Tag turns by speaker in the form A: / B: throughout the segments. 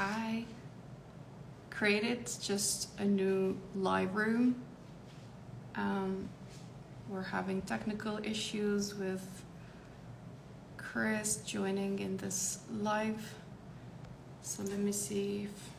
A: I created just a new live room. We're having technical issues with Chris joining in this live. So let me see if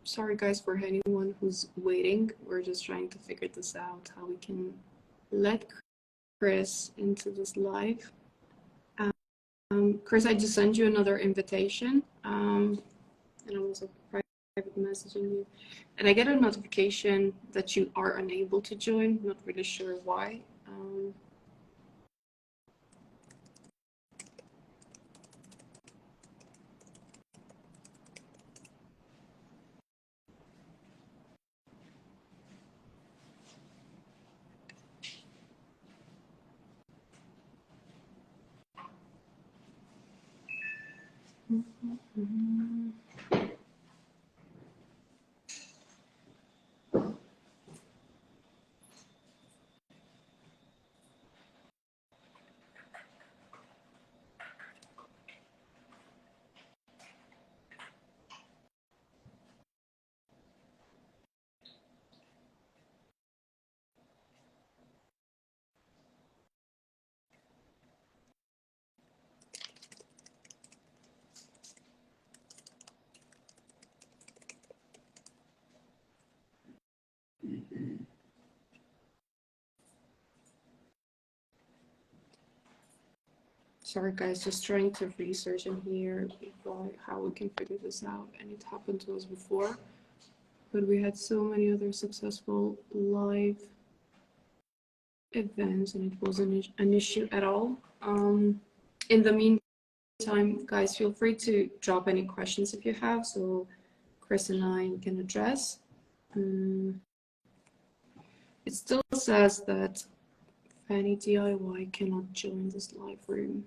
A: sorry guys for anyone who's waiting. We're just trying to figure this out, how we can let Chris into this live. Chris, I just sent you another invitation, and I'm also private messaging you. And I get a notification that you are unable to join. Not really sure why. Sorry guys, just trying to research in here how we can figure this out. And it happened to us before, but we had so many other successful live events and it wasn't an issue at all. In the meantime, guys, feel free to drop any questions if you have, so Chris and I can address. It still says that Fanny DIY cannot join this live room.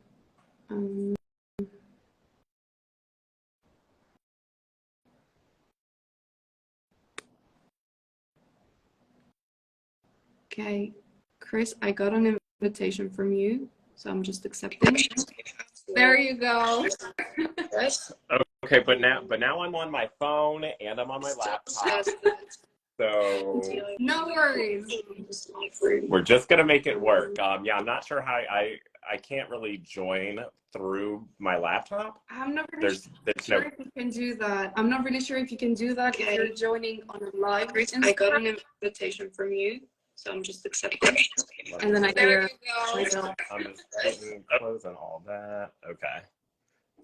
A: Okay, Chris, I got an invitation from you, so I'm just accepting. There you go.
B: Okay, but now I'm on my phone and I'm on my laptop. So
A: no worries.
B: We're just gonna make it work. Yeah, I'm not sure how I can't really join through my laptop.
A: I'm not really sure if you can do that. I'm not really sure if you can do that if you're joining on a live. I got an invitation from you, so I'm just accepting. And then I hear myself.
B: I'm just closing all that. Okay,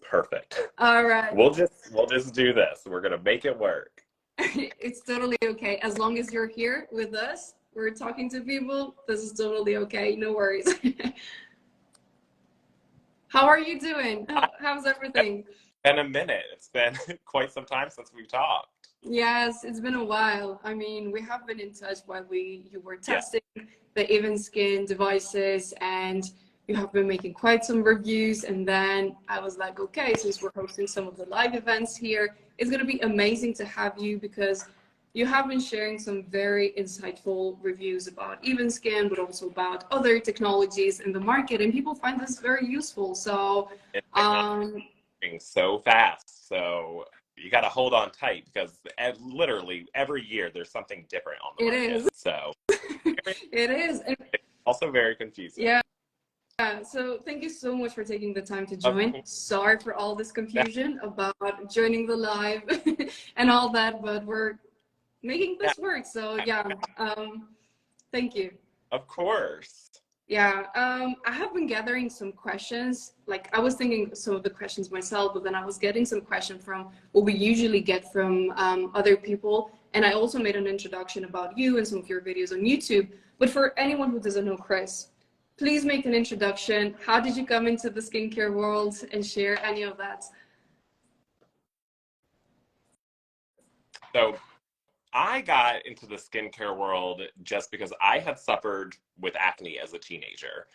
B: perfect.
A: All right.
B: We'll just do this. We're gonna make it work.
A: It's totally okay. As long as you're here with us, we're talking to people, this is totally okay. No worries. How are you doing? How's everything?
B: It's been a minute. It's been quite some time since we've talked.
A: Yes, it's been a while. I mean, we have been in touch while you were testing the EvenSkyn devices, and you have been making quite some reviews. And then I was like, okay, since we're hosting some of the live events here, it's going to be amazing to have you because you have been sharing some very insightful reviews about EvenSkyn, but also about other technologies in the market, and people find this very useful. So,
B: so fast. So you got to hold on tight because literally every year there's something different on the market.
A: It is.
B: So
A: it is.
B: It's also very confusing.
A: Yeah. So thank you so much for taking the time to
B: Of
A: join.
B: course.
A: Sorry for all this confusion about joining the live and all that, but we're making
B: Yeah,
A: this work. So yeah, thank you.
B: of course.
A: Yeah, I have been gathering some questions. Like I was thinking some of the questions myself, but then I was getting some questions from what we usually get from other people. And I also made an introduction about you and some of your videos on YouTube. But for anyone who doesn't know Chris, please make an introduction. How did you come into the skincare world and share any of that?
B: So I got into the skincare world just because I had suffered with acne as a teenager.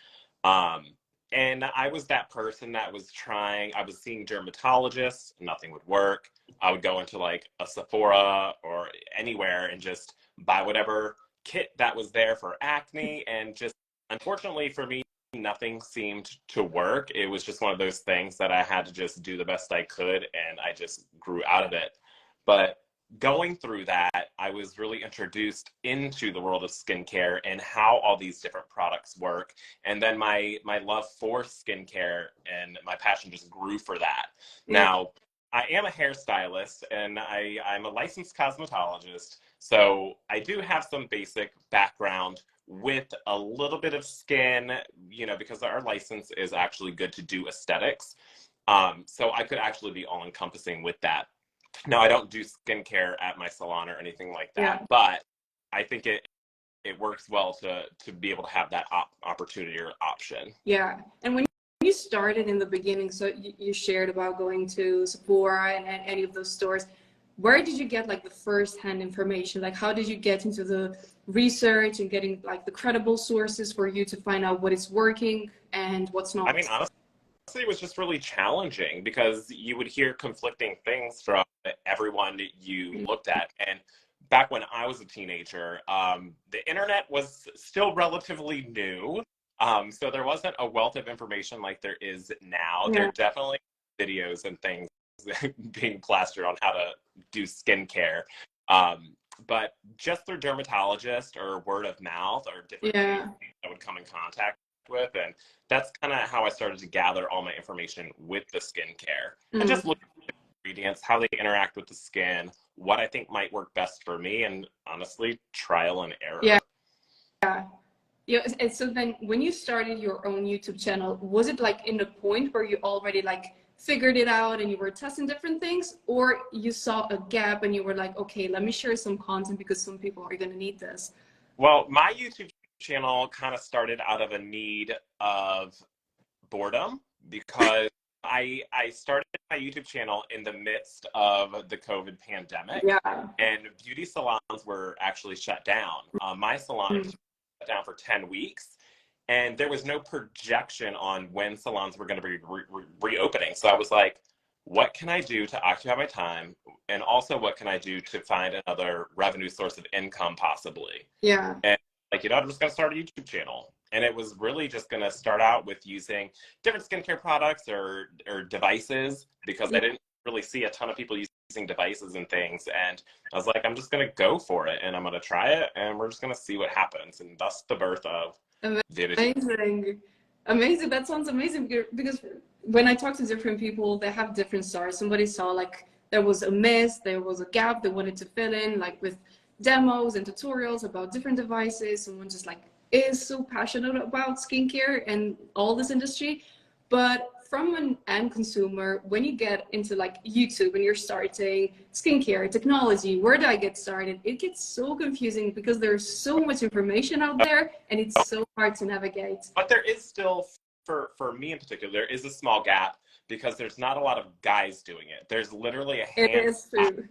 B: Um, and I was that person that was I was seeing dermatologists, nothing would work. I would go into like a Sephora or anywhere and just buy whatever kit that was there for acne. And just unfortunately for me, nothing seemed to work. It was just one of those things that I had to just do the best I could, and I just grew out of it. But going through that, I was really introduced into the world of skincare and how all these different products work. And then my love for skincare and my passion just grew for that.
A: Yeah.
B: Now, I am a hairstylist and I'm a licensed cosmetologist. So I do have some basic background with a little bit of skin, because our license is actually good to do aesthetics. So I could actually be all encompassing with that. No, I don't do skincare at my salon or anything like that,
A: Yeah.
B: but I think it works well to be able to have that opportunity or option.
A: Yeah. And when you started in the beginning, so you shared about going to Sephora and any of those stores, where did you get like the first-hand information? Like how did you get into the research and getting like the credible sources for you to find out what is working and what's not?
B: I mean, honestly, it was just really challenging because you would hear conflicting things from everyone you looked at. And back when I was a teenager, the internet was still relatively new. So there wasn't a wealth of information like there is now.
A: Yeah.
B: There are definitely videos and things being plastered on how to do skincare. But just through dermatologist or word of mouth or different things I would come in contact with, and that's kind of how I started to gather all my information with the skincare and just look at the ingredients, how they interact with the skin, what I think might work best for me, and honestly, trial and error.
A: Yeah. And so then when you started your own YouTube channel, was it like in the point where you already like figured it out and you were testing different things, or you saw a gap and you were like, okay, let me share some content because some people are going to need this?
B: Well, my YouTube channel kind of started out of a need of boredom because I started my YouTube channel in the midst of the COVID pandemic, and beauty salons were actually shut down. My salon was shut down for 10 weeks, and there was no projection on when salons were going to be reopening. So I was like, what can I do to occupy my time? And also, what can I do to find another revenue source of income possibly?
A: Yeah.
B: And like, I'm just going to start a YouTube channel. And it was really just going to start out with using different skincare products or devices, because I didn't really see a ton of people using devices and things. And I was like, I'm just going to go for it, and I'm going to try it, and we're just going to see what happens. And thus the birth of
A: Amazing. That sounds amazing, because when I talk to different people, they have different stories. Somebody saw like there was a miss, there was a gap they wanted to fill in, like with demos and tutorials about different devices. Someone just like is so passionate about skincare and all this industry. But from an end consumer, when you get into like YouTube and you're starting skincare technology, where do I get started? It gets so confusing because there's so much information out there and it's so hard to navigate.
B: But there is still, for me in particular, there is a small gap because there's not a lot of guys doing it. There's literally a handful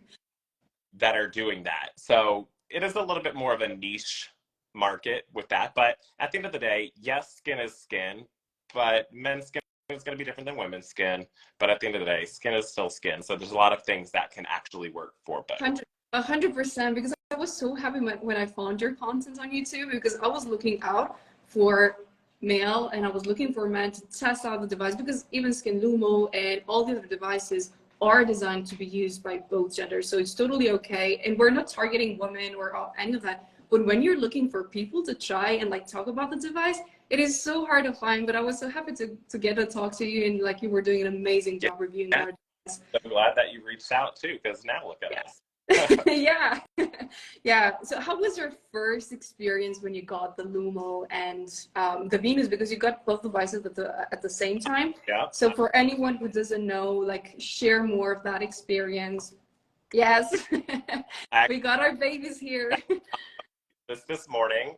B: that are doing that. So it is a little bit more of a niche market with that. But at the end of the day, yes, skin is skin, but men's skin is going to be different than women's skin. But at the end of the day, skin is still skin. So there's a lot of things that can actually work for both.
A: 100%, because I was so happy when I found your content on YouTube, because I was looking out for male and I was looking for men to test out the device, because EvenSkyn Lumo and all the other devices are designed to be used by both genders. So it's totally okay. And we're not targeting women or any of that. But when you're looking for people to try and like talk about the device, It is so hard to find, but I was so happy to get to talk to you, and like you were doing an amazing job reviewing our.
B: I'm glad that you reached out too, because now look at us.
A: Yeah. Yeah. So how was your first experience when you got the Lumo and the Venus, because you got both devices at the same time?
B: Yeah.
A: So for anyone who doesn't know, like, share more of that experience. Yes. We got our babies here.
B: This morning.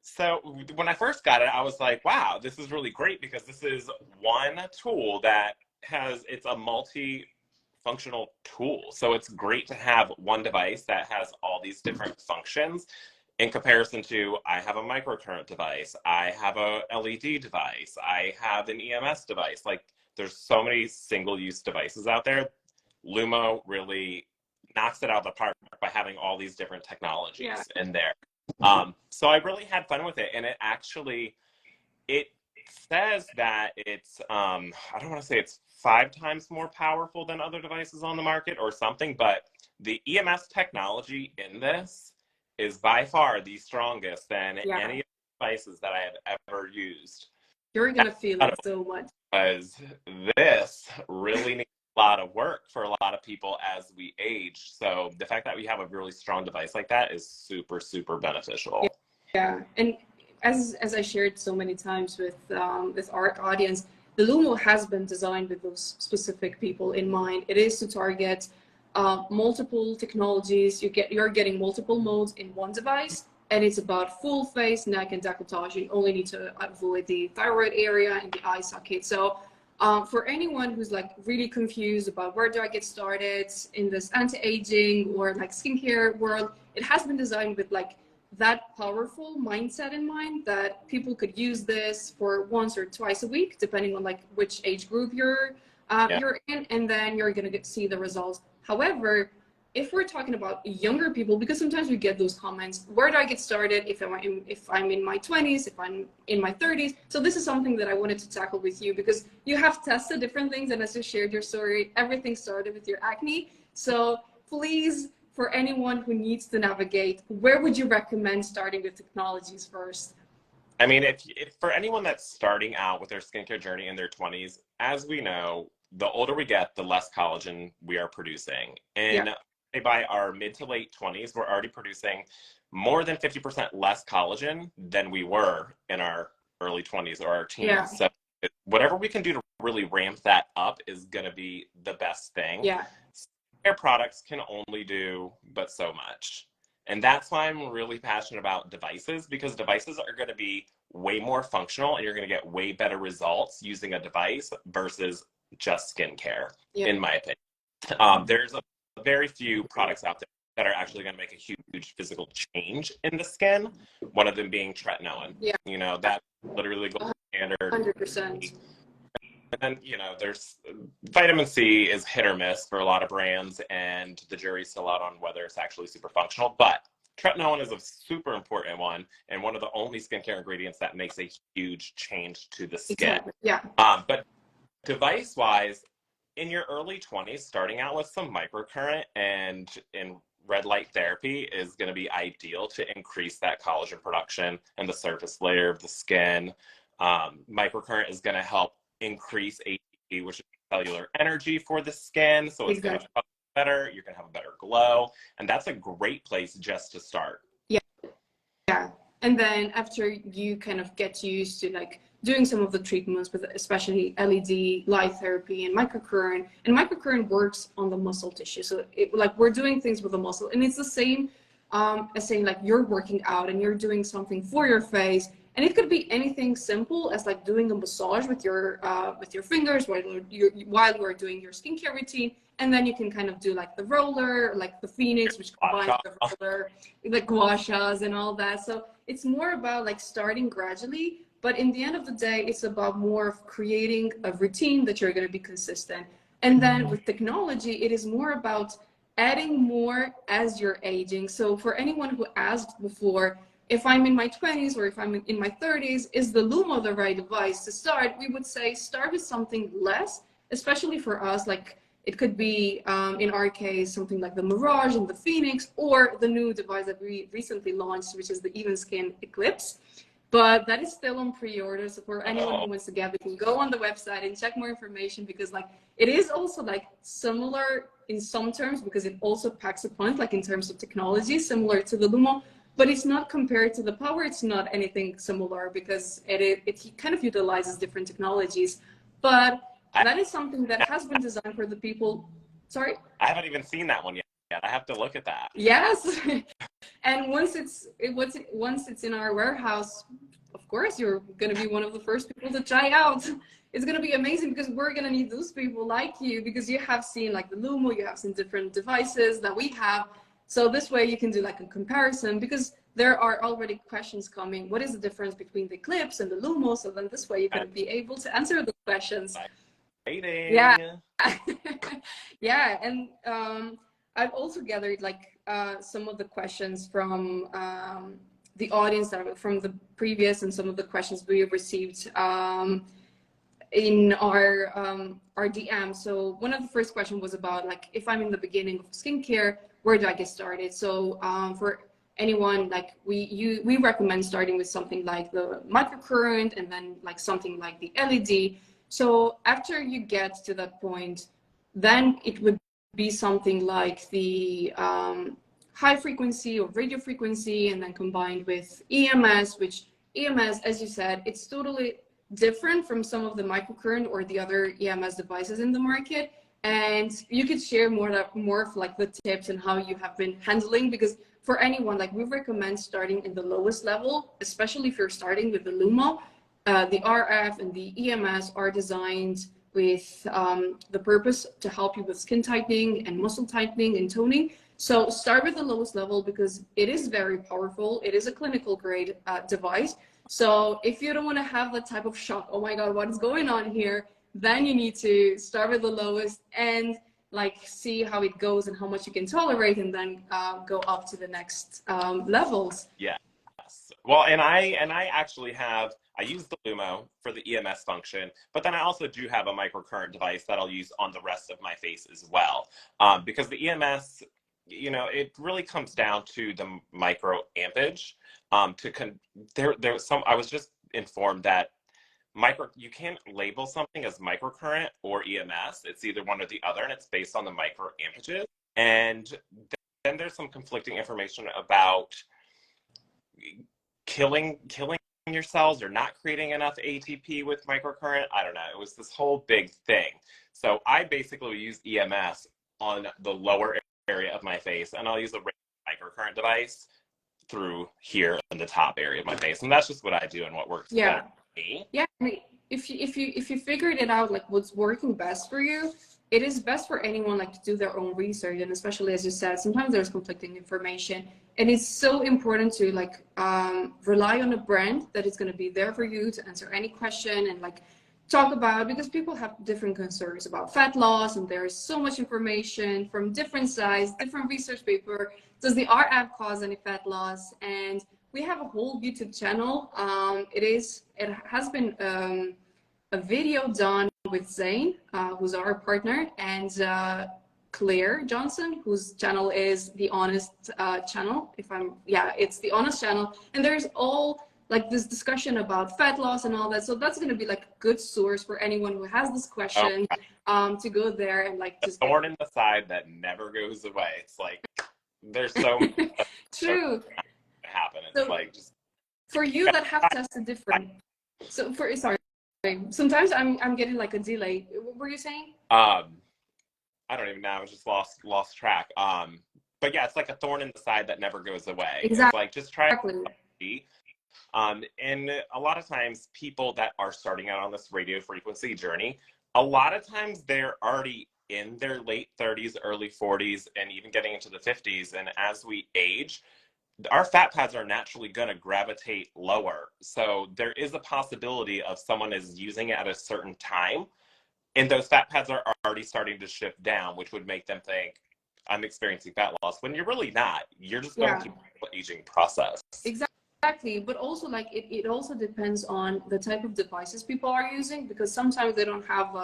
B: So when I first got it, I was like, wow, this is really great, because this is one tool that it's a multi-functional tool. So it's great to have one device that has all these different functions in comparison to, I have a microcurrent device, I have a LED device, I have an EMS device. Like, there's so many single-use devices out there. Lumo really knocks it out of the park by having all these different technologies in there. So I really had fun with it, and it says that it's I don't want to say it's 5 times more powerful than other devices on the market or something, but the EMS technology in this is by far the strongest than any of the devices that I have ever used.
A: You're gonna feel it so much,
B: because this really needs a lot of work for a lot of people as we age. So the fact that we have a really strong device like that is super, super beneficial.
A: Yeah, and as I shared so many times with our audience, the Lumo has been designed with those specific people in mind. It is to target multiple technologies. You're getting multiple modes in one device, and it's about full face, neck, and décolletage. You only need to avoid the thyroid area and the eye socket. So for anyone who's like really confused about where do I get started in this anti-aging or like skincare world, it has been designed with like that powerful mindset in mind, that people could use this for once or twice a week, depending on like which age group you're in, and then you're gonna see the results. However, if we're talking about younger people, because sometimes we get those comments, where do I get started if I'm in my 20s, if I'm in my 30s? So this is something that I wanted to tackle with you, because you have tested different things, and as you shared your story, everything started with your acne. So please, for anyone who needs to navigate, where would you recommend starting with technologies first?
B: I mean, if for anyone that's starting out with their skincare journey in their 20s, as we know, the older we get, the less collagen we are producing. And by our mid to late 20s, we're already producing more than 50% less collagen than we were in our early 20s or our teens. Yeah. So whatever we can do to really ramp that up is going to be the best thing.
A: Yeah.
B: Skincare products can only do but so much. And that's why I'm really passionate about devices, because devices are going to be way more functional, and you're going to get way better results using a device versus just skincare, in my opinion. There's a very few products out there that are actually going to make a huge physical change in the skin. One of them being tretinoin. Yeah. You know, that's literally gold standard.
A: 100%.
B: And then, you know, there's vitamin C is hit or miss for a lot of brands, and the jury's still out on whether it's actually super functional. But tretinoin is a super important one, and one of the only skincare ingredients that makes a huge change to the skin.
A: Exactly. Yeah.
B: But device-wise, in your early 20s, starting out with some microcurrent and in red light therapy is going to be ideal to increase that collagen production and the surface layer of the skin. Microcurrent is going to help increase ATP, which is cellular energy for the skin. So it's going to function better. You're going to have a better glow. And that's a great place just to start.
A: Yeah. Yeah. And then after you kind of get used to like doing some of the treatments with especially LED, light therapy, and microcurrent works on the muscle tissue. So like we're doing things with the muscle, and it's the same as saying like you're working out and you're doing something for your face. And it could be anything simple as like doing a massage with your fingers while you're doing your skincare routine. And then you can kind of do like the roller, like the Phoenix, which combines the roller, like gua shas and all that. So it's more about like starting gradually, but in the end of the day, it's about more of creating a routine that you're going to be consistent. And then with technology, it is more about adding more as you're aging. So for anyone who asked before, if I'm in my 20s or if I'm in my 30s, is the Lumo the right device to start? We would say start with something less, especially for us. Like It could be, in our case, something like the Mirage and the Phoenix, or the new device that we recently launched, which is the EvenSkyn Eclipse. But that is still on pre-order. So for anyone who wants to get, we can go on the website and check more information, because like it is also like similar in some terms, because it also packs a punch, like in terms of technology, similar to the Lumo, but it's not compared to the power. It's not anything similar, because it kind of utilizes different technologies. But that is something that has been designed for the people. Sorry?
B: I haven't even seen that one yet. I have to look at that.
A: Yes. And once it's in our warehouse, of course, you're going to be one of the first people to try out. It's going to be amazing, because we're going to need those people like you, because you have seen like the Lumo, you have seen different devices that we have. So this way you can do like a comparison, because there are already questions coming. What is the difference between the Eclipse and the Lumo? So then this way you can be able to answer the questions.
B: Exciting.
A: Yeah. Yeah. And I've also gathered like some of the questions from the audience, that from the previous, and some of the questions we received in our DM. So one of the first questions was about like, if I'm in the beginning of skincare, where do I get started? So for anyone, like we recommend starting with something like the microcurrent, and then like something like the LED. So after you get to that point, then it would be something like the high frequency or radio frequency, and then combined with EMS, which EMS, as you said, it's totally different from some of the microcurrent or the other EMS devices in the market. And you could share more of like the tips and how you have been handling, because for anyone, like we recommend starting in the lowest level, especially if you're starting with the Lumo. The RF and the EMS are designed with the purpose to help you with skin tightening and muscle tightening and toning. So start with the lowest level, because it is very powerful. It is a clinical grade device. So if you don't want to have that type of shock, oh my God, what is going on here? Then you need to start with the lowest and like see how it goes and how much you can tolerate, and then go up to the next levels.
B: Yes. Well, and I actually have, I use the Lumo for the EMS function, but then I also do have a microcurrent device that I'll use on the rest of my face as well. Because the EMS, you know, it really comes down to the micro ampage. There's some, I was just informed that you can't label something as microcurrent or EMS. It's either one or the other, and it's based on the micro amperes. And then there's some conflicting information about killing your cells or not creating enough ATP with microcurrent. I don't know. It was this whole big thing. So I basically use EMS on the lower area of my face, and I'll use a microcurrent device through here in the top area of my face. And that's just what I do and what works better for me.
A: Yeah. I mean, if you figured it out, like what's working best for you, it is best for anyone like to do their own research. And especially, as you said, sometimes there's conflicting information, and it's so important to like rely on a brand that is going to be there for you to answer any question and like talk about, because people have different concerns about fat loss, and there is so much information from different sides, different research paper. Does the RF cause any fat loss? And we have a whole YouTube channel. It has been a video done with Zane, who's our partner, and Claire Johnson, whose channel is The Honest channel. It's The Honest channel. And there's all like this discussion about fat loss and all that. So that's going to be like a good source for anyone who has this question to go there and like just
B: thorn in the side that never goes away. It's like there's so much
A: true
B: happen. It's
A: so
B: like just
A: for you that have tested different. So sorry. Sometimes I'm getting like a delay. What were you saying?
B: I don't even know. I was just lost track. But yeah, it's like a thorn in the side that never goes away.
A: Exactly.
B: It's like just try. And a lot of times people that are starting out on this radio frequency journey, a lot of times they're already in their late 30s, early 40s, and even getting into the 50s. And as we age, our fat pads are naturally going to gravitate lower. So there is a possibility of someone is using it at a certain time, and those fat pads are already starting to shift down, which would make them think, I'm experiencing fat loss, when you're really not. You're just going through the aging process.
A: Exactly. Exactly, but also like it also depends on the type of devices people are using, because sometimes they don't have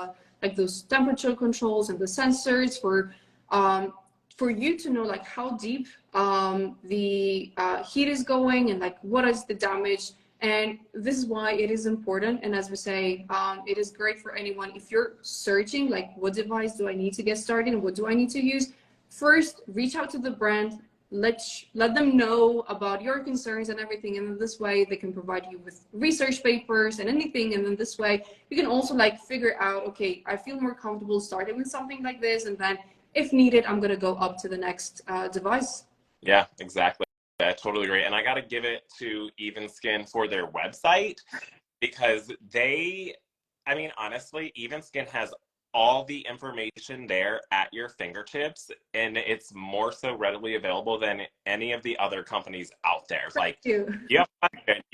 A: like those temperature controls and the sensors for you to know like how deep the heat is going and like what is the damage. And this is why it is important. And as we say, it is great for anyone if you're searching like what device do I need to get started and what do I need to use. First, reach out to the brand, let them know about your concerns and everything, and then this way they can provide you with research papers and anything, and then this way you can also like figure out, okay, I feel more comfortable starting with something like this, and then if needed I'm going to go up to the next device.
B: Yeah, exactly. I totally agree. And I got to give it to EvenSkyn for their website, because I mean, honestly, EvenSkyn has all the information there at your fingertips, and it's more so readily available than any of the other companies out there. Like, you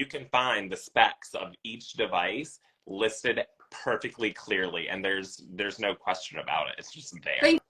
B: can find the specs of each device listed perfectly clearly, and there's no question about it. It's just there.
A: Thank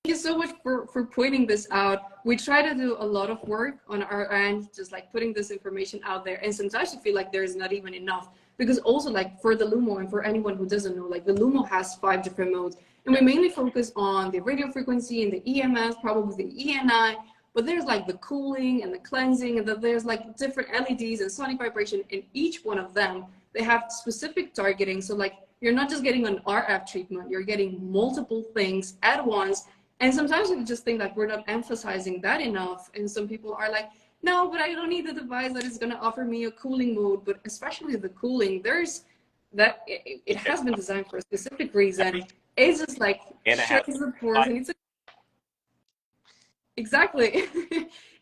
A: you so much for pointing this out. We try to do a lot of work on our end, just like putting this information out there, and sometimes I feel like there's not even enough, because also like for the Lumo, and for anyone who doesn't know, like the Lumo has 5 different modes, and we mainly focus on the radio frequency and the EMS, probably the ENI, but there's like the cooling and the cleansing, and then there's like different LEDs and sonic vibration, and each one of them, they have specific targeting. So like you're not just getting an RF treatment, you're getting multiple things at once. And sometimes we just think like we're not emphasizing that enough, and some people are like, no, but I don't need a device that is going to offer me a cooling mode. But especially the cooling, there's that it has been designed for a specific reason. It's just like shows the pores, and it's exactly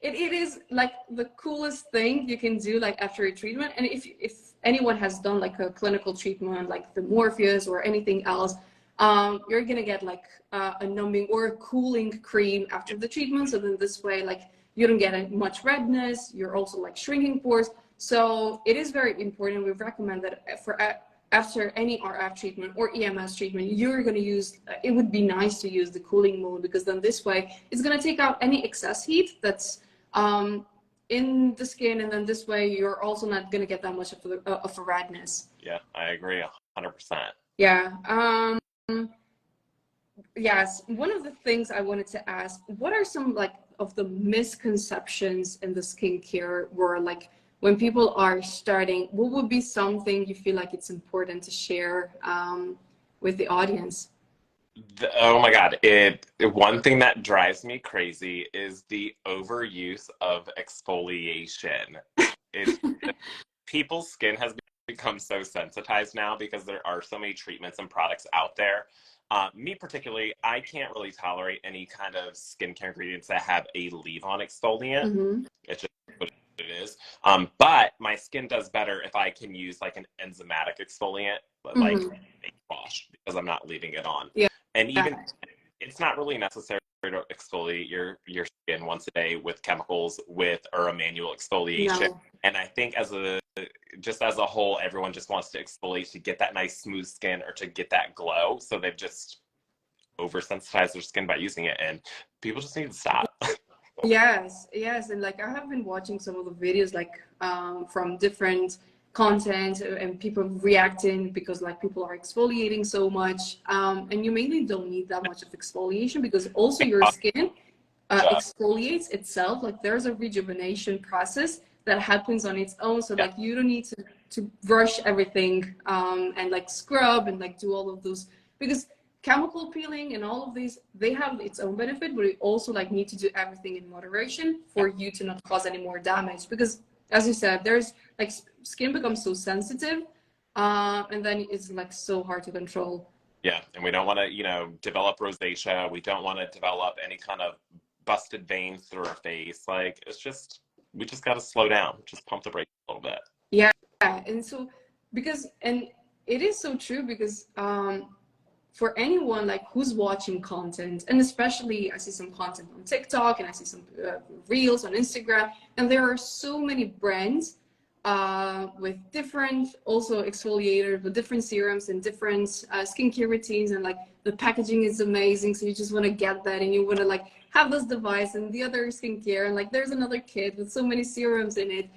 A: it is like the coolest thing you can do like after a treatment. And if anyone has done like a clinical treatment like the Morpheus or anything else, you're gonna get like a numbing or a cooling cream after the treatment. So then this way, like you don't get much redness. You're also like shrinking pores. So it is very important. We recommend that for after any RF treatment or EMS treatment, you're going to use, it would be nice to use the cooling mode, because then this way it's going to take out any excess heat that's in the skin. And then this way you're also not going to get that much of a redness.
B: Yeah, I agree 100%.
A: Yeah. Yes. One of the things I wanted to ask, what are some like of the misconceptions in the skincare world? Like when people are starting, what would be something you feel like it's important to share with the audience?
B: Oh my God. One thing that drives me crazy is the overuse of exfoliation. People's skin has become so sensitized now because there are so many treatments and products out there. Me particularly, I can't really tolerate any kind of skincare ingredients that have a leave-on exfoliant. Mm-hmm. It's just what it is. But my skin does better if I can use like an enzymatic exfoliant, like a wash, because I'm not leaving it on. Yeah. And even it's not really necessary to exfoliate your skin once a day with chemicals or a manual exfoliation. No. And I think just as a whole, everyone just wants to exfoliate to get that nice smooth skin or to get that glow. So they've just oversensitized their skin by using it, and people just need to stop.
A: Yes. And like I have been watching some of the videos like from different content and people reacting because like people are exfoliating so much, and you mainly don't need that much of exfoliation, because also your skin exfoliates itself. Like there's a rejuvenation process that happens on its own. So like you don't need to brush everything and like scrub and like do all of those, because chemical peeling and all of these, they have its own benefit, but we also like need to do everything in moderation for you to not cause any more damage. Because as you said, there's like skin becomes so sensitive, and then it's like so hard to control.
B: Yeah, and we don't want to, develop rosacea. We don't want to develop any kind of busted veins through our face. Like we just got to slow down, just pump the brakes a little bit.
A: Yeah, and so and it is so true, because for anyone like who's watching content, and especially I see some content on TikTok and I see some reels on Instagram, and there are so many brands with different also exfoliators, with different serums and different skincare routines, and like the packaging is amazing, so you just want to get that and you want to like have this device and the other skincare, and like there's another kit with so many serums in it.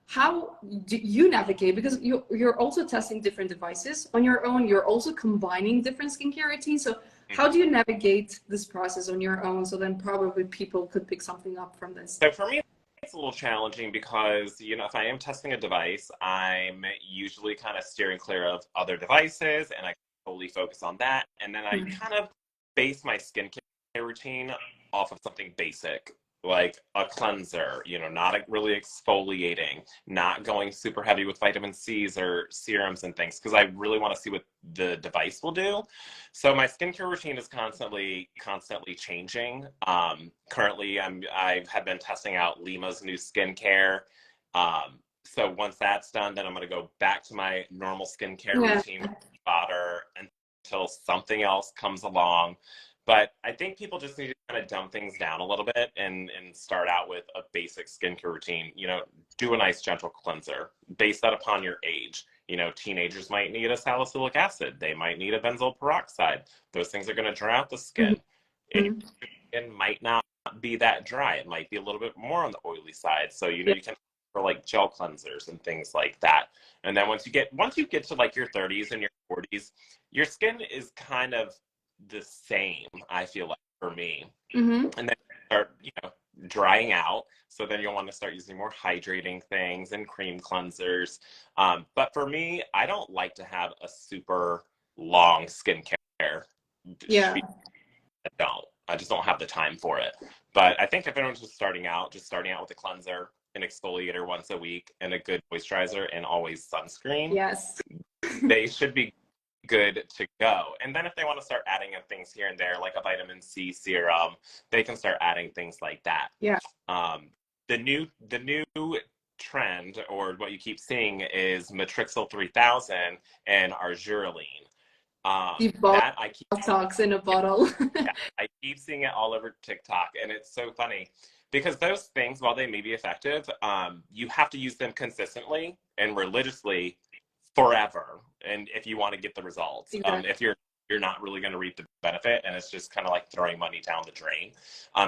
A: how do you navigate? Because you're also testing different devices on your own. You're also combining different skincare routines. So how do you navigate this process on your own? So then probably people could pick something up from this.
B: So for me, it's a little challenging because, you know, if I am testing a device, I'm usually kind of steering clear of other devices and I solely focus on that. And then I kind of base my skincare routine off of something basic, like a cleanser, you know, not really exfoliating, not going super heavy with vitamin C's or serums and things, because I really want to see what the device will do. So my skincare routine is constantly changing. Currently, I have been testing out Lima's new skincare. So once that's done, then I'm going to go back to my normal skincare routine, fodder, until something else comes along. But I think people just need to kind of dumb things down a little bit and start out with a basic skincare routine. You know, do a nice gentle cleanser. Base that upon your age. You know, teenagers might need a salicylic acid. They might need a benzoyl peroxide. Those things are going to dry out the skin. It might not be that dry. It might be a little bit more on the oily side. So, you know, you can for like gel cleansers and things like that. And then once you get to like your 30s and your 40s, your skin is kind of the same, I feel like, for me. And then start, you know, drying out. So then you'll want to start using more hydrating things and cream cleansers. But for me, I don't like to have a super long skincare.
A: Yeah.
B: I just don't have the time for it. But I think if anyone's just starting out with a cleanser, an exfoliator once a week, and a good moisturizer, and always sunscreen.
A: Yes.
B: They should be good to go. And then if they want to start adding in things here and there, like a vitamin C serum, they can start adding things like that.
A: Yeah.
B: The new trend, or what you keep seeing, is Matrixyl 3000 and Argireline. That I keep
A: Botox in a bottle.
B: yeah, I keep seeing it all over TikTok, and it's so funny because those things, while they may be effective, you have to use them consistently and religiously forever, and if you want to get the results.
A: Exactly.
B: If you're not really going to reap the benefit, and it's just kind of like throwing money down the drain.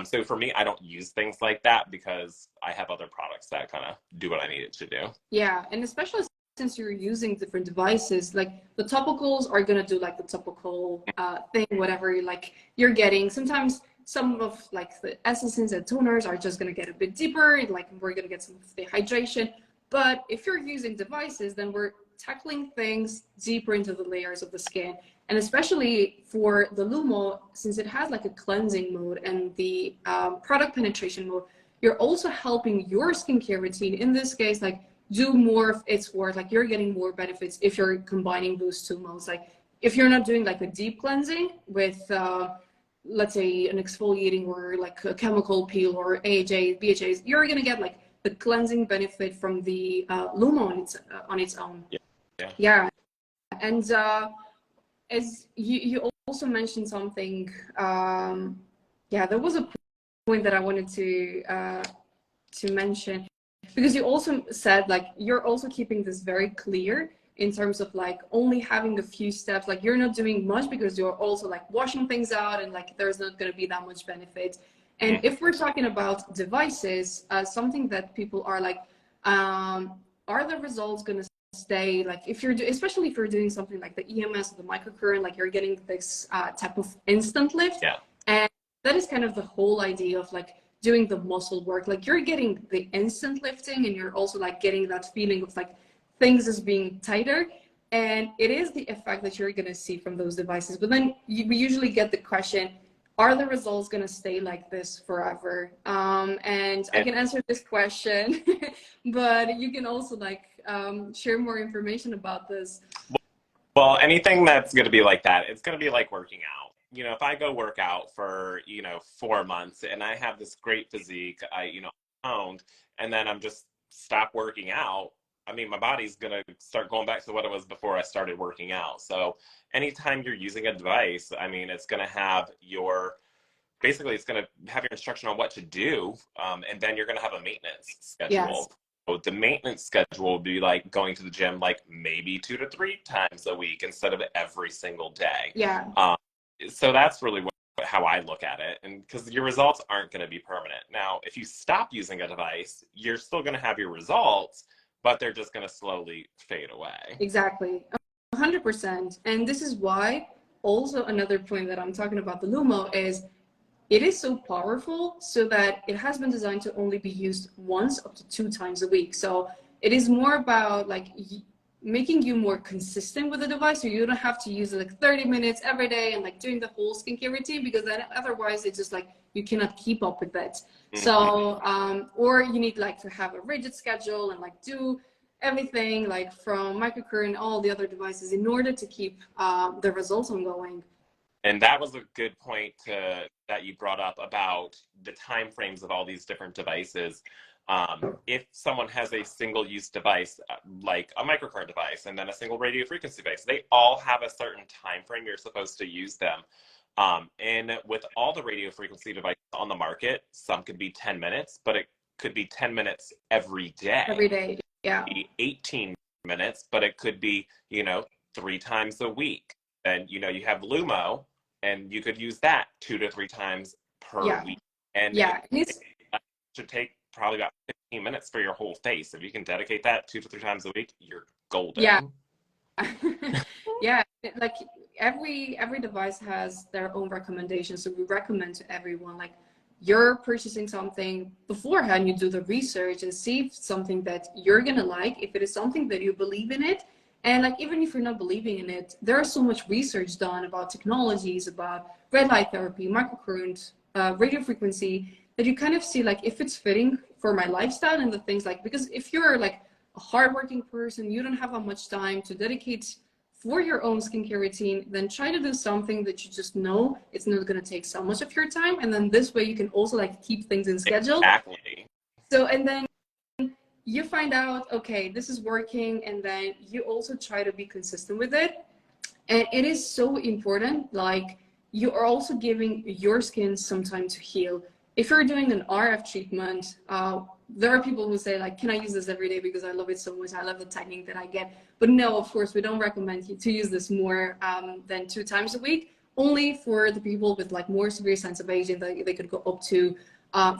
B: So for me, I don't use things like that because I have other products that kind of do what I need it to do.
A: Yeah, and especially since you're using different devices, like the topicals are gonna do like the topical thing, whatever like you're getting. Sometimes some of like the essences and toners are just gonna get a bit deeper, like we're gonna get some of the hydration. But if you're using devices, then we're tackling things deeper into the layers of the skin. And especially for the Lumo, since it has like a cleansing mode and the product penetration mode, you're also helping your skincare routine, in this case, like do more of its work. Like you're getting more benefits if you're combining those two modes. Like if you're not doing like a deep cleansing with, let's say an exfoliating or like a chemical peel or AHA, BHAs, you're gonna get like the cleansing benefit from the Lumo on its own. Yeah. And as you also mentioned something, there was a point that I wanted to mention, because you also said like you're also keeping this very clear in terms of like only having a few steps. Like you're not doing much because you're also like washing things out, and like there's not going to be that much benefit. And if we're talking about devices, something that people are like, are the results going to stay? Like if you're especially if you're doing something like the EMS or the microcurrent, like you're getting this type of instant lift. And that is kind of the whole idea of like doing the muscle work. Like you're getting the instant lifting, and you're also like getting that feeling of like things as being tighter. And it is the effect that you're going to see from those devices. But then we usually get the question, are the results going to stay like this forever? And I can answer this question, but you can also like share more information about this.
B: Well, anything that's going to be like that, it's going to be like working out. You know, if I go work out for, 4 months and I have this great physique, owned, and then I'm just stop working out, I mean, my body's going to start going back to what it was before I started working out. So anytime you're using a device, I mean, it's going to have it's going to have your instruction on what to do. And then you're going to have a maintenance schedule.
A: Yes.
B: So the maintenance schedule will be like going to the gym, like maybe 2 to 3 times a week instead of every single day.
A: Yeah.
B: So that's really how I look at it. And because your results aren't going to be permanent. Now, if you stop using a device, you're still going to have your results, but they're just going to slowly fade away.
A: Exactly. 100%. And this is why also another point that I'm talking about the Lumo is it is so powerful so that it has been designed to only be used once up to 2 times a week. So it is more about like making you more consistent with the device, so you don't have to use it like 30 minutes every day and like doing the whole skincare routine, because then otherwise it's just like you cannot keep up with it. So or you need like to have a rigid schedule and like do everything like from microcurrent, all the other devices in order to keep the results ongoing.
B: And that was a good point that you brought up about the time frames of all these different devices. If someone has a single-use device, like a microcurrent device, and then a single radio frequency device, they all have a certain time frame you're supposed to use them. And with all the radio frequency devices on the market, some could be 10 minutes, but it could be 10 minutes every day.
A: Every day, yeah.
B: 18 minutes, but it could be, 3 times a week. And, you have Lumo, and you could use that 2 to 3 times per week. And it should take probably about 15 minutes for your whole face. If you can dedicate that 2 to 3 times a week, you're golden.
A: Yeah. Yeah, like every device has their own recommendations. So we recommend to everyone, like, you're purchasing something beforehand, you do the research and see if something that you're gonna like, if it is something that you believe in it. And like, even if you're not believing in it, there's so much research done about technologies, about red light therapy, microcurrent, radio frequency, that you kind of see like if it's fitting for my lifestyle and the things like, because if you're like a hardworking person, you don't have that much time to dedicate for your own skincare routine, then try to do something that you just know it's not going to take so much of your time. And then this way you can also like keep things in schedule.
B: Exactly.
A: So, and then you find out, okay, this is working, and then you also try to be consistent with it. And it is so important, like, you are also giving your skin some time to heal. If you're doing an RF treatment, there are people who say like, can I use this every day because I love it so much, I love the technique that I get. But no, of course, we don't recommend you to use this more than 2 times a week, only for the people with like more severe signs of aging, that they could go up to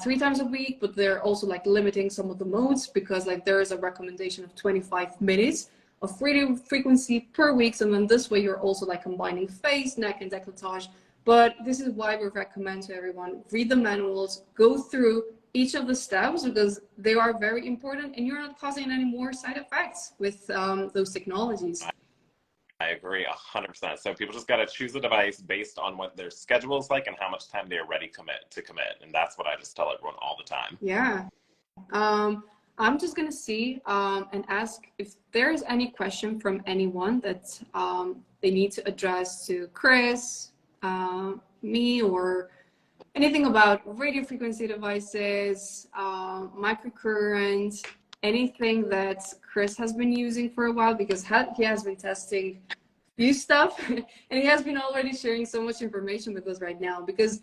A: 3 times a week. But they're also like limiting some of the modes, because like there is a recommendation of 25 minutes of radio frequency per week. So then this way you're also like combining face, neck, and décolletage. But this is why we recommend to everyone, read the manuals, go through each of the steps, because they are very important, and you're not causing any more side effects with those technologies.
B: I agree 100%. So people just got to choose a device based on what their schedule is like and how much time they're ready to commit. And that's what I just tell everyone all the time.
A: Yeah. I'm just going to see and ask if there's any question from anyone that they need to address to Chris, me, or anything about radio frequency devices, microcurrent, anything that Chris has been using for a while, because he has been testing new stuff and he has been already sharing so much information with us right now, because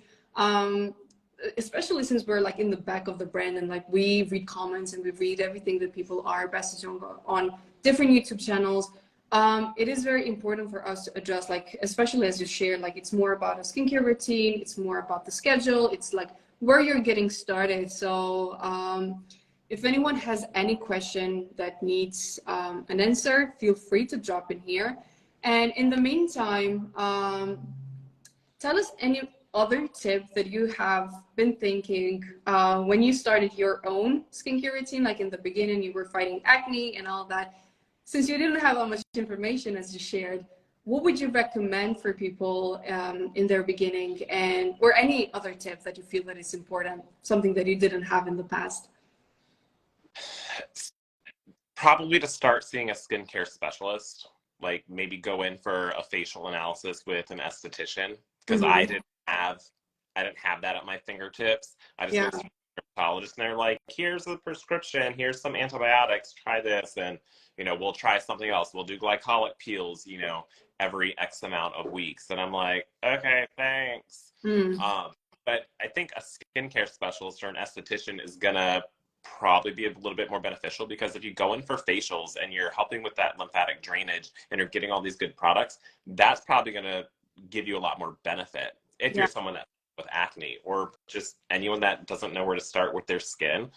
A: especially since we're like in the back of the brand, and like we read comments and we read everything that people are messaging on different YouTube channels. It is very important for us to adjust, like, especially as you share, like, it's more about a skincare routine, it's more about the schedule, it's like where you're getting started. So if anyone has any question that needs an answer, feel free to drop in here. And in the meantime, tell us any other tip that you have been thinking when you started your own skincare routine, like in the beginning you were fighting acne and all that. Since you didn't have that much information as you shared, what would you recommend for people in their beginning, and or any other tip that you feel that is important, something that you didn't have in the past?
B: Probably to start seeing a skincare specialist, like maybe go in for a facial analysis with an esthetician, because I didn't have that at my fingertips. I just went to a dermatologist and they're like, here's the prescription, here's some antibiotics, try this, and we'll try something else. We'll do glycolic peels, every X amount of weeks. And I'm like, okay, thanks. But I think a skincare specialist or an esthetician is gonna probably be a little bit more beneficial, because if you go in for facials and you're helping with that lymphatic drainage and you're getting all these good products, that's probably gonna give you a lot more benefit. If you're someone that with acne, or just anyone that doesn't know where to start with their skin,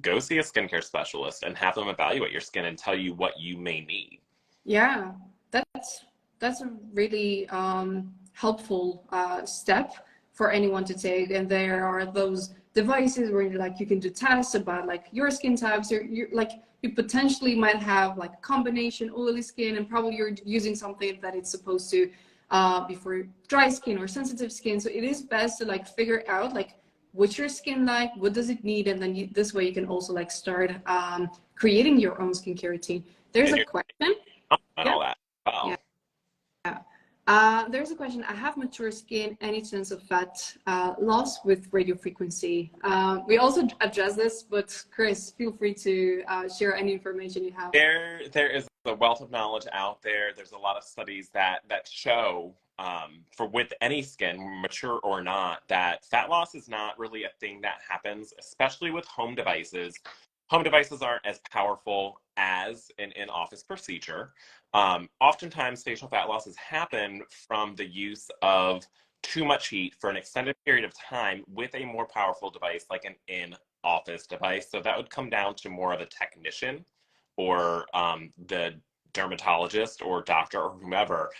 B: go see a skincare specialist and have them evaluate your skin and tell you what you may need.
A: Yeah, that's a really helpful step for anyone to take. And there are those devices where like you can do tests about like your skin types, or you like you potentially might have like a combination oily skin, and probably you're using something that it's supposed to be for dry skin or sensitive skin. So it is best to like figure out like what's your skin like, what does it need, and then this way you can also like start creating your own skincare routine. There's a question.
B: And all that.
A: Yeah. There's a question. I have mature skin. Any chance of fat loss with radio frequency? We also address this, but Chris, feel free to share any information you have.
B: There is a wealth of knowledge out there. There's a lot of studies that show for with any skin, mature or not, that fat loss is not really a thing that happens, especially with home devices. Home devices aren't as powerful as an in-office procedure. Oftentimes, facial fat losses happen from the use of too much heat for an extended period of time with a more powerful device like an in-office device. So that would come down to more of a technician or the dermatologist or doctor or whomever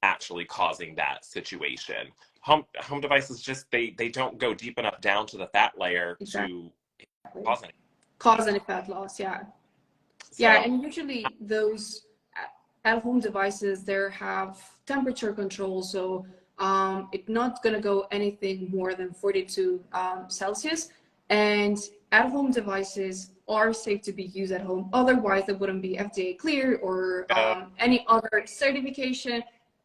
B: actually causing that situation. Home devices just, they don't go deep enough down to the fat layer to cause any
A: fat loss. Yeah.
B: So,
A: yeah, and usually those at-home devices, they have temperature control, so it's not going to go anything more than 42 Celsius. And at-home devices are safe to be used at home. Otherwise, they wouldn't be FDA cleared or any other certification.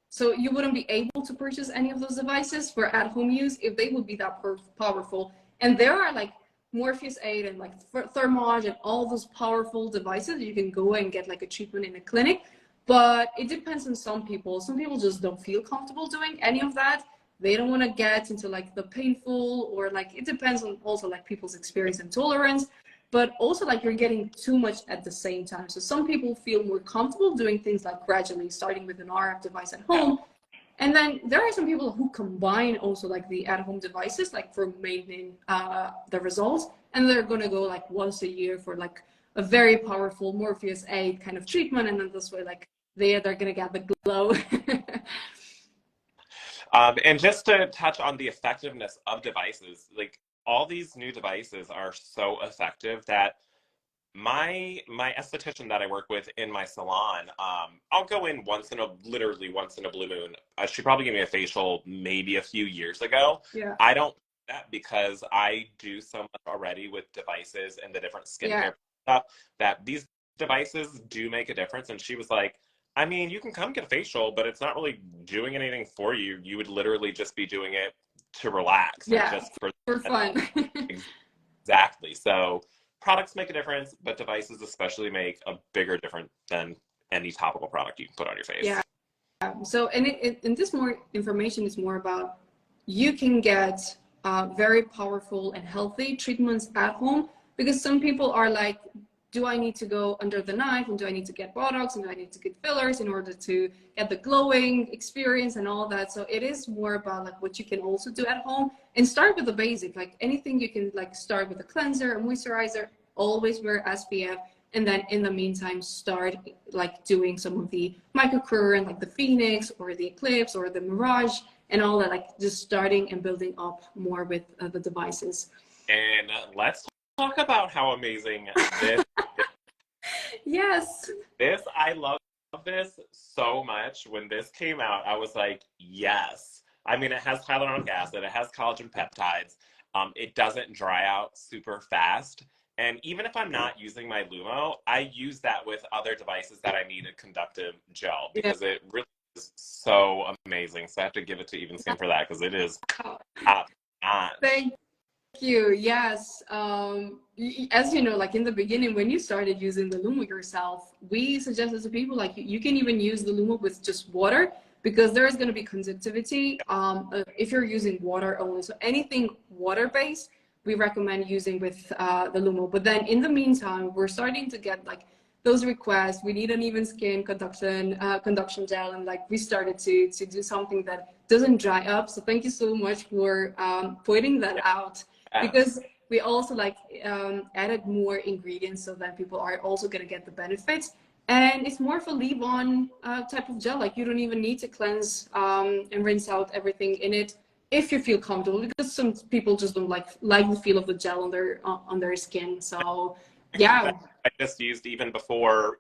A: So you wouldn't be able to purchase any of those devices for at-home use if they would be that powerful. And there are like Morpheus 8 and like Thermage and all those powerful devices. You can go and get like a treatment in a clinic, but it depends on some people. Some people just don't feel comfortable doing any of that. They don't want to get into like the painful, or like it depends on also like people's experience and tolerance, but also like you're getting too much at the same time. So some people feel more comfortable doing things like gradually starting with an RF device at home. And then there are some people who combine also like the at-home devices, like for maintaining the results. And they're going to go like once a year for like a very powerful Morpheus 8 kind of treatment. And then this way, like they're going to get the glow.
B: And just to touch on the effectiveness of devices, like all these new devices are so effective that my esthetician that I work with in my salon, I'll go in literally once in a blue moon. She probably gave me a facial maybe a few years ago.
A: Yeah.
B: I don't do that because I do so much already with devices and the different skincare stuff that these devices do make a difference. And she was like, I mean, you can come get a facial, but it's not really doing anything for you. You would literally just be doing it to relax.
A: Yeah,
B: and just
A: for fun.
B: Exactly. So products make a difference, but devices especially make a bigger difference than any topical product you can put on your face.
A: Yeah. So, and this more information is more about you can get very powerful and healthy treatments at home, because some people are like, do I need to go under the knife, and do I need to get Botox, and do I need to get fillers in order to get the glowing experience and all that? So it is more about like what you can also do at home, and start with the basic, like anything you can like start with a cleanser, a moisturizer, always wear SPF, and then in the meantime start like doing some of the microcurrent, like the Phoenix or the Eclipse or the Mirage and all that, like just starting and building up more with the devices.
B: And let's talk about how amazing this
A: Yes.
B: I love this so much. When this came out, I was like, yes. I mean, it has hyaluronic acid, it has collagen peptides. It doesn't dry out super fast. And even if I'm not using my Lumo, I use that with other devices that I need a conductive gel, because it really is so amazing. So I have to give it to EvenSkyn for that, because it is top notch.
A: Thank you. Yes. As you know, like in the beginning, when you started using the Lumo yourself, we suggested to people like you can even use the Lumo with just water, because there is going to be conductivity if you're using water only. So anything water-based, we recommend using with the Lumo. But then in the meantime, we're starting to get like those requests. We need an EvenSkyn conduction gel, and like we started to do something that doesn't dry up. So thank you so much for pointing that out, because we also like added more ingredients so that people are also going to get the benefits. And it's more of a leave-on type of gel. Like you don't even need to cleanse and rinse out everything in it if you feel comfortable, because some people just don't like the feel of the gel on their skin. So yeah,
B: I just used even before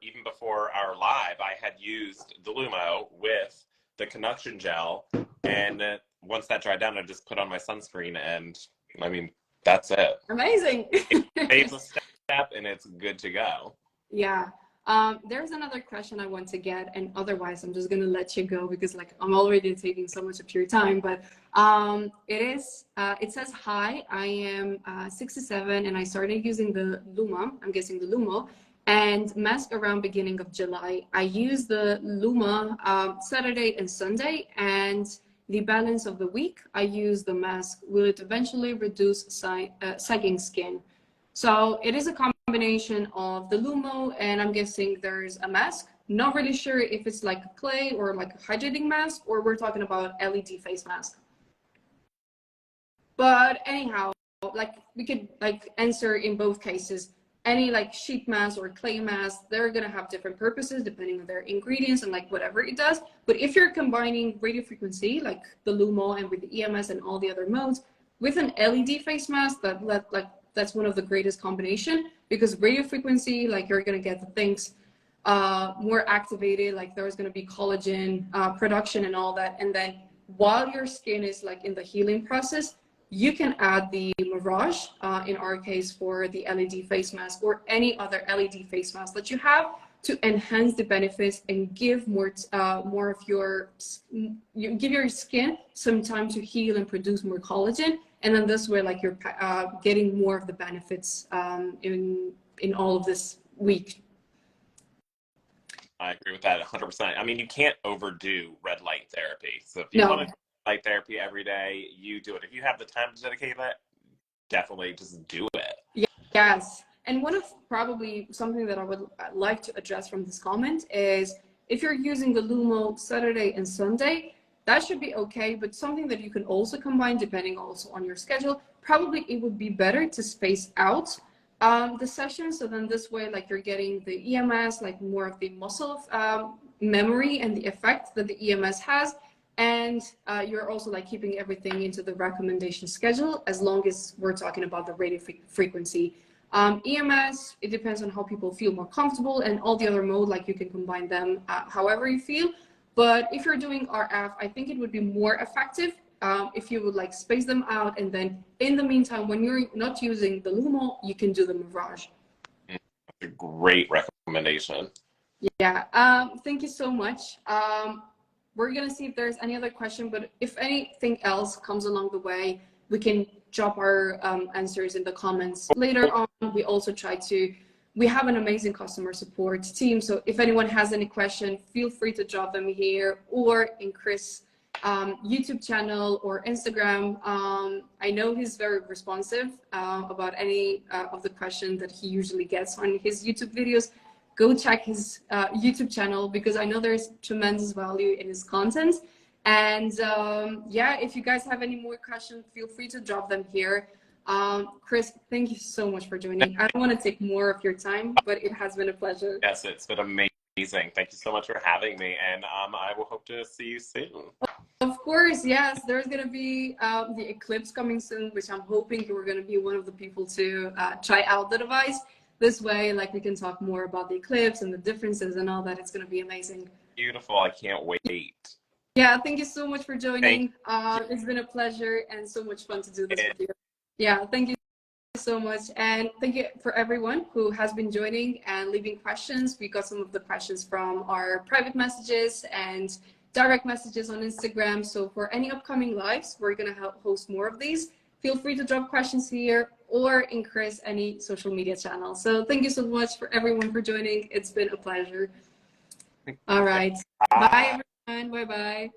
B: our live, I had used the Lumo with the conduction gel, and once that dried down, I just put on my sunscreen, and I mean that's it.
A: Amazing.
B: It saves a step, and it's good to go.
A: Yeah. There's another question I want to get, and otherwise I'm just gonna let you go because like I'm already taking so much of your time. But it says, hi, I am 67 and I started using the Luma, I'm guessing the Lumo, and mask around beginning of July. I use the Luma Saturday and Sunday, and the balance of the week I use the mask. Will it eventually reduce sagging skin? So it is a combination of the Lumo, and I'm guessing there's a mask. Not really sure if it's like clay or like a hydrating mask, or we're talking about LED face mask. But anyhow, like we could like answer in both cases. Any like sheet mask or clay mask, they're gonna have different purposes depending on their ingredients and like whatever it does. But if you're combining radio frequency, like the Lumo and with the EMS and all the other modes, with an LED face mask, that's one of the greatest combination, because radio frequency, like you're gonna get the things more activated, like there's gonna be collagen production and all that. And then while your skin is like in the healing process, you can add the Mirage, in our case for the LED face mask or any other LED face mask that you have, to enhance the benefits and give more of your, give your skin some time to heal and produce more collagen. And then this way, like you're getting more of the benefits in all of this week.
B: I agree with that 100%. I mean, you can't overdo red light therapy. So if you want to do light therapy every day, you do it. If you have the time to dedicate that, definitely just do it.
A: Yes. And one of probably something that I would like to address from this comment is, if you're using the Lumo Saturday and Sunday, that should be okay, but something that you can also combine depending also on your schedule, probably it would be better to space out the sessions. So then this way, like you're getting the EMS, like more of the muscle memory and the effect that the EMS has. And you're also like keeping everything into the recommendation schedule, as long as we're talking about the radio frequency. EMS, it depends on how people feel more comfortable, and all the other mode, like you can combine them however you feel. But if you're doing RF, I think it would be more effective if you would like space them out, and then in the meantime, when you're not using the Lumo, you can do the Mirage.
B: That's a great recommendation.
A: Yeah, thank you so much. We're gonna see if there's any other question, but if anything else comes along the way, we can drop our answers in the comments later on. We also we have an amazing customer support team, so if anyone has any question, feel free to drop them here or in Chris' YouTube channel or Instagram. I know he's very responsive about any of the questions that he usually gets on his YouTube videos. Go check his YouTube channel, because I know there's tremendous value in his content. And yeah, if you guys have any more questions, feel free to drop them here. Chris, thank you so much for joining. I don't want to take more of your time, but it has been a pleasure.
B: Yes, it's been amazing. Thank you so much for having me, and I will hope to see you soon.
A: Of course, yes. There's going to be the Eclipse coming soon, which I'm hoping you're going to be one of the people to try out the device. This way, like, we can talk more about the Eclipse and the differences and all that. It's going to be amazing.
B: Beautiful. I can't wait.
A: Yeah, thank you so much for joining. It's been a pleasure and so much fun to do this with you. Yeah, thank you so much. And thank you for everyone who has been joining and leaving questions. We got some of the questions from our private messages and direct messages on Instagram. So for any upcoming lives, we're going to host more of these. Feel free to drop questions here or in Chris' any social media channel. So thank you so much for everyone for joining. It's been a pleasure. All right. Bye everyone. Bye-bye.